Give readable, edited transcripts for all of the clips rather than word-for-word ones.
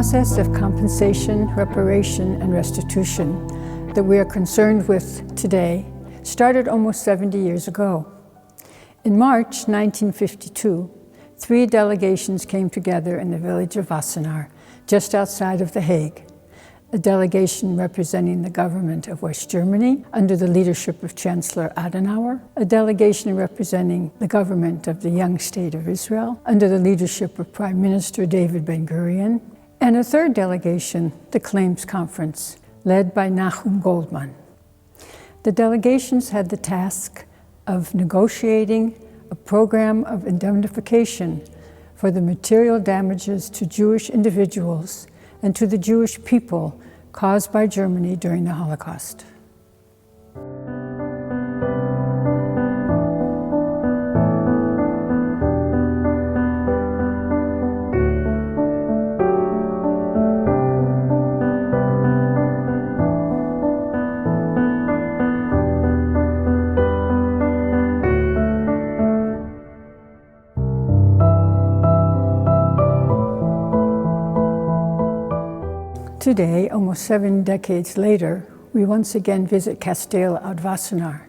process of compensation, reparation, and restitution that we are concerned with today started almost 70 years ago. In March 1952, 3 delegations came together in the village of Wassenaar, just outside of The Hague. A delegation representing the government of West Germany under the leadership of Chancellor Adenauer, a delegation representing the government of the young state of Israel under the leadership of Prime Minister David Ben-Gurion, and a third delegation, the Claims Conference, led by Nahum Goldman. The delegations had the task of negotiating a program of indemnification for the material damages to Jewish individuals and to the Jewish people caused by Germany during the Holocaust. Today, almost 7 decades later, we once again visit Kasteel oud Wassenaar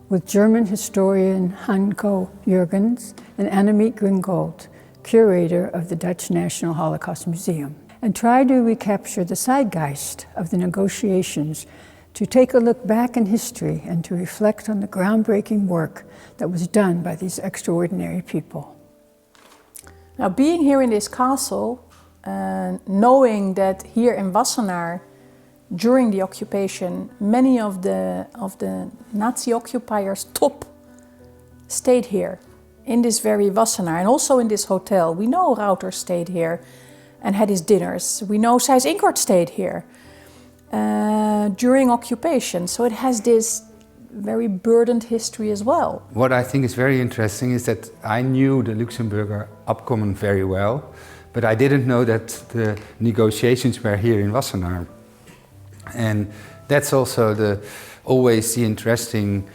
with German historian Hanko Jurgens and Annemiek Gringold, curator of the Dutch National Holocaust Museum, and try to recapture the zeitgeist of the negotiations, to take a look back in history and to reflect on the groundbreaking work that was done by these extraordinary people. Now, being here in this castle, knowing that here in Wassenaar, during the occupation, many of the Nazi occupiers' top stayed here, in this very Wassenaar, and also in this hotel. We know Rauter stayed here and had his dinners. We know Seyss-Inquart stayed here during occupation, so it has this very burdened history as well. What I think is very interesting is that I knew the Luxembourg Agreements very well, but I didn't know that the negotiations were here in Wassenaar. And that's also always the interesting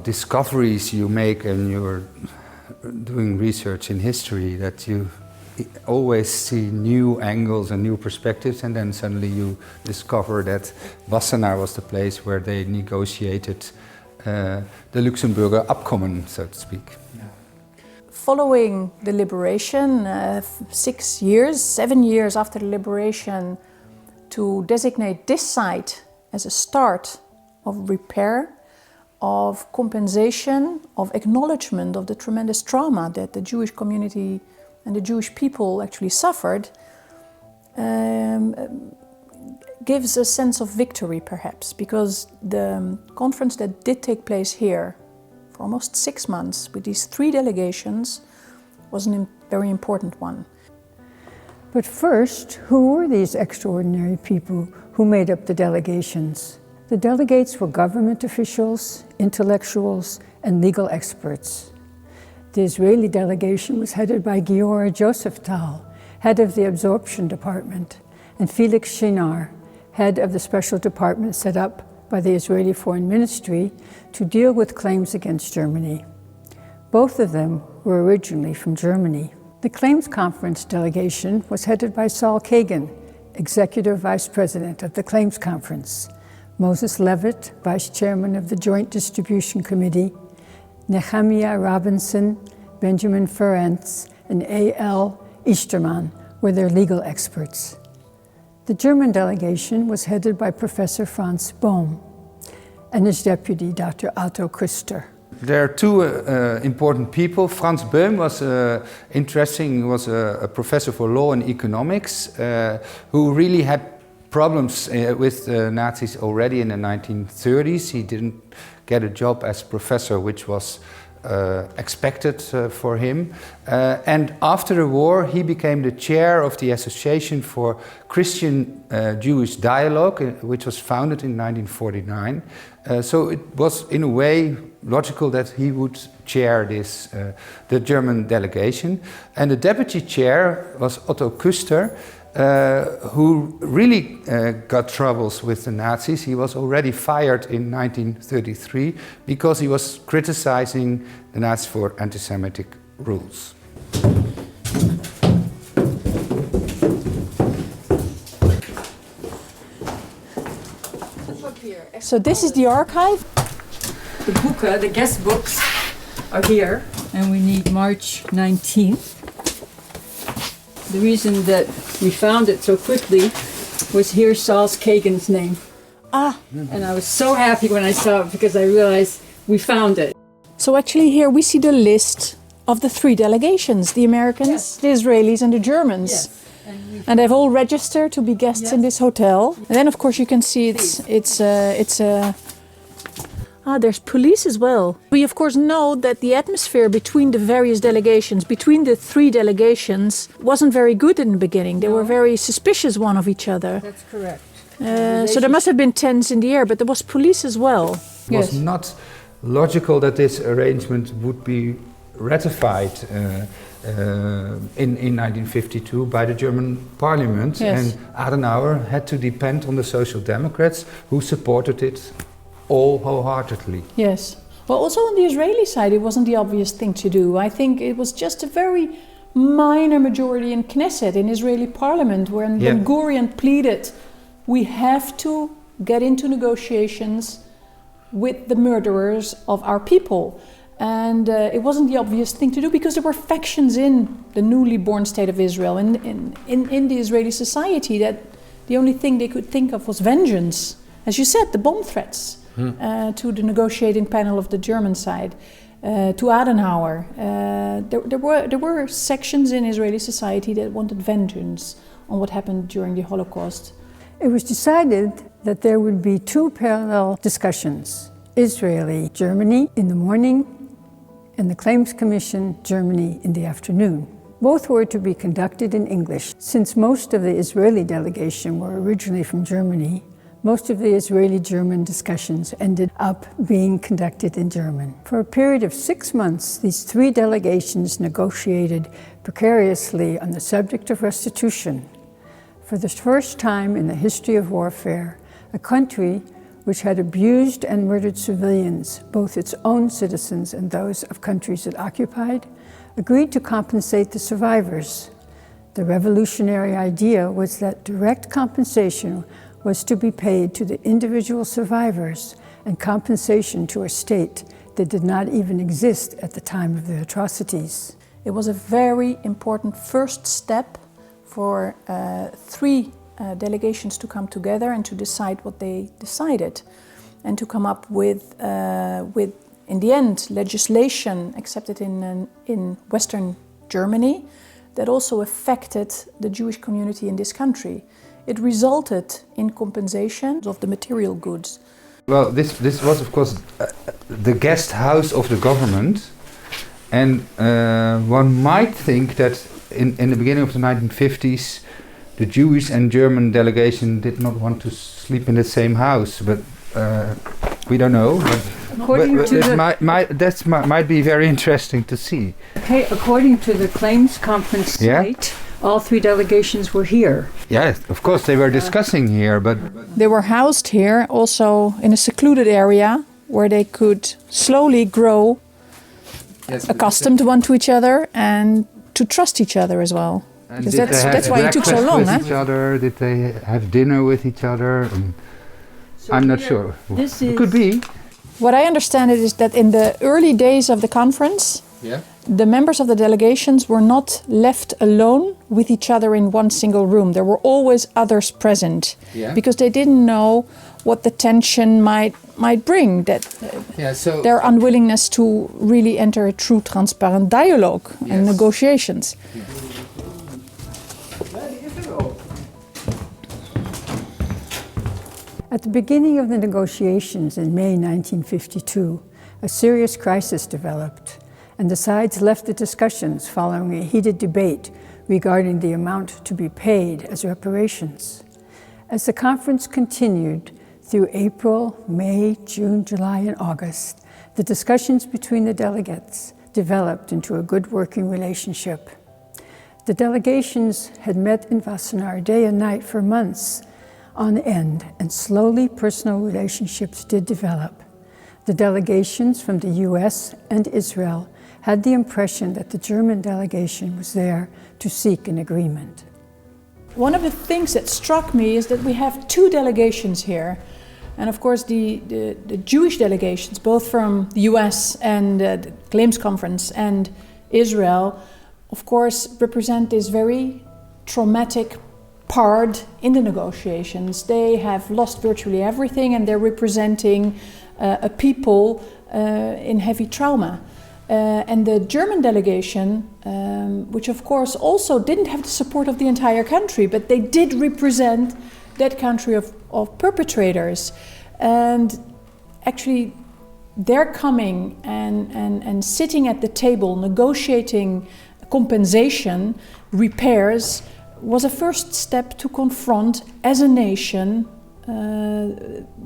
discoveries you make when you're doing research in history, that you always see new angles and new perspectives, and then suddenly you discover that Wassenaar was the place where they negotiated the Luxembourg Agreements, so to speak. Following the liberation, 7 years after the liberation, to designate this site as a start of repair, of compensation, of acknowledgement of the tremendous trauma that the Jewish community and the Jewish people actually suffered, gives a sense of victory perhaps, because the conference that did take place here for almost 6 months with these 3 delegations was a very important one. But first, who were these extraordinary people who made up the delegations? The delegates were government officials, intellectuals, and legal experts. The Israeli delegation was headed by Giora Josephtal, head of the absorption department, and Felix Shinar, head of the special department set up by the Israeli Foreign Ministry to deal with claims against Germany. Both of them were originally from Germany. The Claims Conference delegation was headed by Saul Kagan, Executive Vice President of the Claims Conference, Moses Levitt, Vice Chairman of the Joint Distribution Committee, Nehemiah Robinson, Benjamin Ferencz, and A.L. Easterman were their legal experts. The German delegation was headed by Professor Franz Bohm and his deputy, Dr. Otto Küster. There are 2 important people. Franz Bohm was was a professor for law and economics who really had problems with the Nazis already in the 1930s. He didn't get a job as professor, which was expected for him. And after the war, he became the chair of the Association for Christian-Jewish Dialogue, which was founded in 1949. So it was, in a way, logical that he would chair the German delegation. And the deputy chair was Otto Küster, who really got troubles with the Nazis. He was already fired in 1933 because he was criticizing the Nazis for anti-Semitic rules. So this is the archive. The boeken, the guest books, are here, and we need March 19th. The reason that we found it so quickly was here Saul's Kagan's name. And I was so happy when I saw it because I realized we found it. So actually here we see the list of the 3 delegations, the Americans, Yes. the Israelis and the Germans. And they've all registered to be guests in this hotel. And then of course you can see there's police as well. We of course know that the atmosphere between the various delegations, between the 3 delegations, wasn't very good in the beginning. They were very suspicious one of each other. That's correct. So there must have been tense in the air, but there was police as well. It was not logical that this arrangement would be ratified in 1952 by the German parliament, and Adenauer had to depend on the Social Democrats, who supported it all wholeheartedly. Yes. Well, also on the Israeli side, it wasn't the obvious thing to do. I think it was just a very minor majority in Knesset, in Israeli parliament, when Ben Gurion pleaded, we have to get into negotiations with the murderers of our people. And it wasn't the obvious thing to do because there were factions in the newly born state of Israel, in the Israeli society, that the only thing they could think of was vengeance. As you said, the bomb threats to the negotiating panel of the German side, to Adenauer. There were sections in Israeli society that wanted vengeance on what happened during the Holocaust. It was decided that there would be 2 parallel discussions, Israeli Germany in the morning and the Claims Commission Germany in the afternoon. Both were to be conducted in English. Since most of the Israeli delegation were originally from Germany, most of the Israeli-German discussions ended up being conducted in German. For a period of 6 months, these 3 delegations negotiated precariously on the subject of restitution. For the first time in the history of warfare, a country which had abused and murdered civilians, both its own citizens and those of countries it occupied, agreed to compensate the survivors. The revolutionary idea was that direct compensation was to be paid to the individual survivors and compensation to a state that did not even exist at the time of the atrocities. It was a very important first step for 3 delegations to come together and to decide what they decided, and to come up with in the end, legislation accepted in Western Germany that also affected the Jewish community in this country. It resulted in compensation of the material goods. Well, this was of course the guest house of the government, and one might think that in the beginning of the 1950s the Jewish and German delegation did not want to sleep in the same house, but we don't know. That might be very interesting to see. Okay, according to the claims conference site, all 3 delegations were here. Yes, of course they were discussing here, but they were housed here also in a secluded area where they could slowly grow accustomed one to each other and to trust each other as well. Because that's why it took so long. Did they have dinner with each other? I'm not sure. It could be. What I understand is that in the early days of the conference, the members of the delegations were not left alone with each other in one single room. There were always others present, because they didn't know what the tension might bring, so their unwillingness to really enter a true transparent dialogue and negotiations. At the beginning of the negotiations in May 1952, a serious crisis developed, and the sides left the discussions following a heated debate regarding the amount to be paid as reparations. As the conference continued through April, May, June, July, and August, the discussions between the delegates developed into a good working relationship. The delegations had met in Wassenaar day and night for months on end, and slowly personal relationships did develop. The delegations from the US and Israel had the impression that the German delegation was there to seek an agreement. One of the things that struck me is that we have 2 delegations here. And of course the Jewish delegations, both from the US and the Claims Conference and Israel, of course represent this very traumatic part in the negotiations. They have lost virtually everything and they're representing a people in heavy trauma. And the German delegation, which of course also didn't have the support of the entire country, but they did represent that country of perpetrators. And actually they're coming and sitting at the table negotiating compensation, repairs, was a first step to confront as a nation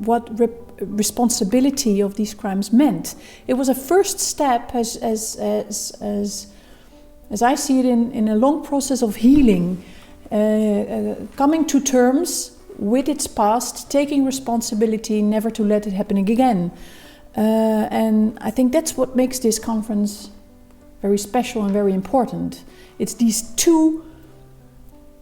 what responsibility of these crimes meant. It was a first step, as I see it, in a long process of healing, coming to terms with its past, taking responsibility, never to let it happen again. And I think that's what makes this conference very special and very important. It's these two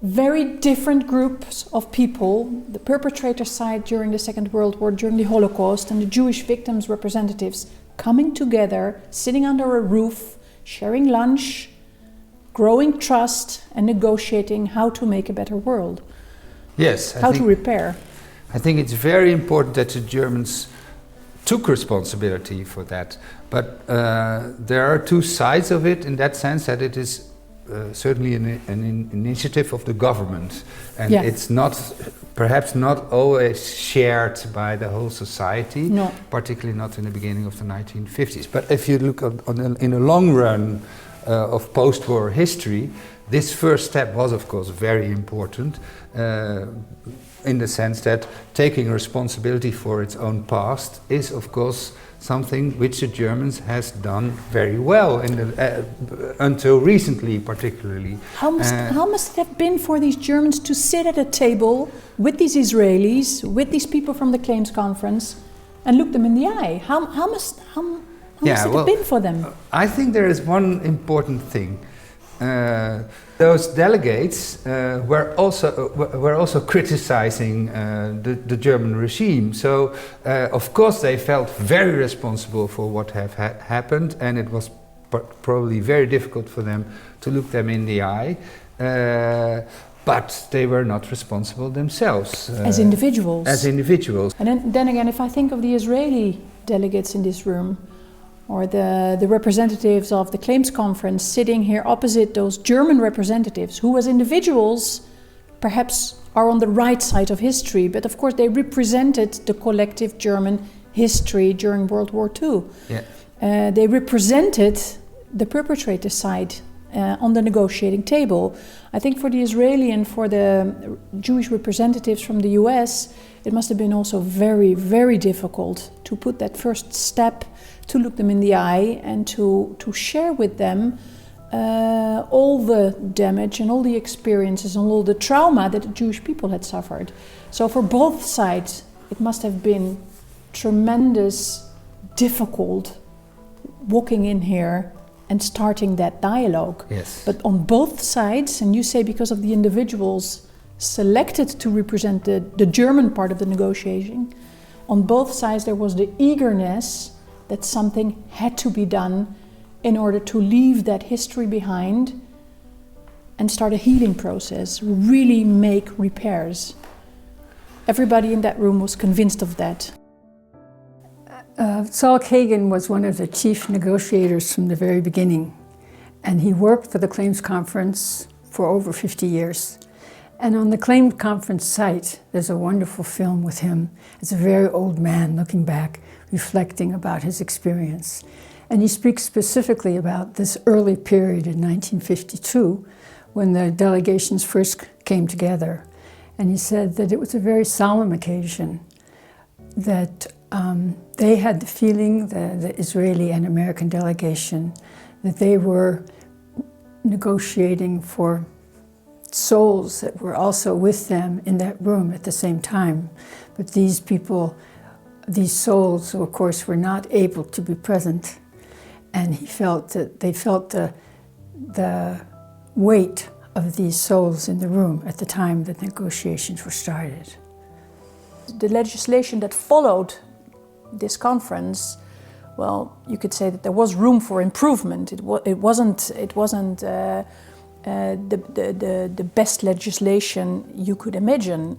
very different groups of people, the perpetrator side during the Second World War, during the Holocaust, and the Jewish victims' representatives coming together, sitting under a roof, sharing lunch, growing trust, and negotiating how to make a better world. Yes. How to repair. I think it's very important that the Germans took responsibility for that. But there are two sides of it, in that sense that it is certainly an initiative of the government, and it's not, perhaps not always shared by the whole society, particularly not in the beginning of the 1950s. But if you look in the long run of post-war history, this first step was of course very important, in the sense that taking responsibility for its own past is of course something which the Germans has done very well until recently, particularly. How must it have been for these Germans to sit at a table with these Israelis, with these people from the Claims Conference, and look them in the eye? How must it have been for them? I think there is one important thing. Those delegates were also criticizing the German regime. So, of course, they felt very responsible for what have happened, and it was probably very difficult for them to look them in the eye. But they were not responsible themselves. As individuals. As individuals. And then again, if I think of the Israeli delegates in this room, or the representatives of the Claims Conference sitting here opposite those German representatives, who as individuals perhaps are on the right side of history, but of course they represented the collective German history during World War II. Yeah. They represented the perpetrator side on the negotiating table. I think for the Israeli and for the Jewish representatives from the US, it must have been also very, very difficult to put that first step, to look them in the eye and to share with them all the damage and all the experiences and all the trauma that the Jewish people had suffered. So for both sides, it must have been tremendous, difficult walking in here and starting that dialogue. Yes. But on both sides, and you say because of the individuals selected to represent the German part of the negotiation, on both sides there was the eagerness that something had to be done in order to leave that history behind and start a healing process, really make repairs. Everybody in that room was convinced of that. Saul Kagan was one of the chief negotiators from the very beginning, and he worked for the Claims Conference for over 50 years. And on the Claims Conference site, there's a wonderful film with him. It's a very old man looking back, reflecting about his experience. And he speaks specifically about this early period in 1952, when the delegations first came together. And he said that it was a very solemn occasion, that they had the feeling, the Israeli and American delegation, that they were negotiating for souls that were also with them in that room at the same time. But these people, these souls, of course, were not able to be present. And he felt that they felt the weight of these souls in the room at the time that negotiations were started. the legislation that followed this conference, well, you could say that there was room for improvement. It wasn't the best legislation you could imagine,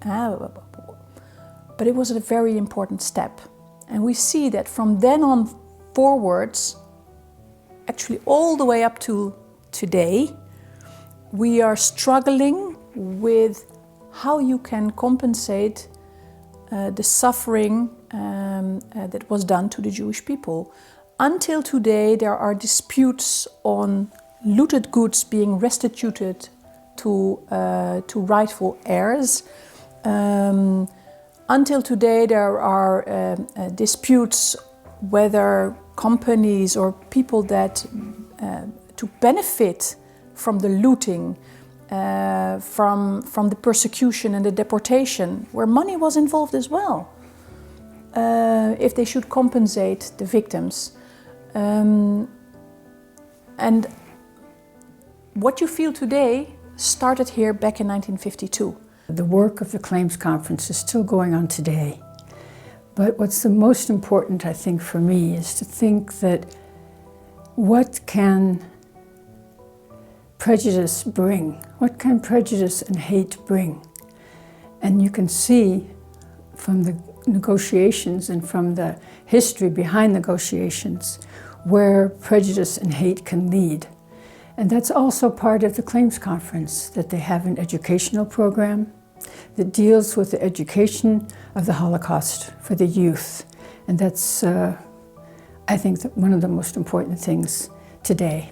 but it was a very important step. And we see that from then on forwards, actually all the way up to today, we are struggling with how you can compensate the suffering that was done to the Jewish people. Until today, there are disputes on looted goods being restituted to rightful heirs. Until today, there are disputes whether companies or people that to benefit from the looting, from the persecution and the deportation, where money was involved as well, if they should compensate the victims. And what you feel today started here back in 1952. The work of the Claims Conference is still going on today. But what's the most important, I think, for me is to think that what can prejudice bring? What can prejudice and hate bring? And you can see from the negotiations and from the history behind negotiations where prejudice and hate can lead. And that's also part of the Claims Conference, that they have an educational program that deals with the education of the Holocaust for the youth. And that's, I think, one of the most important things today.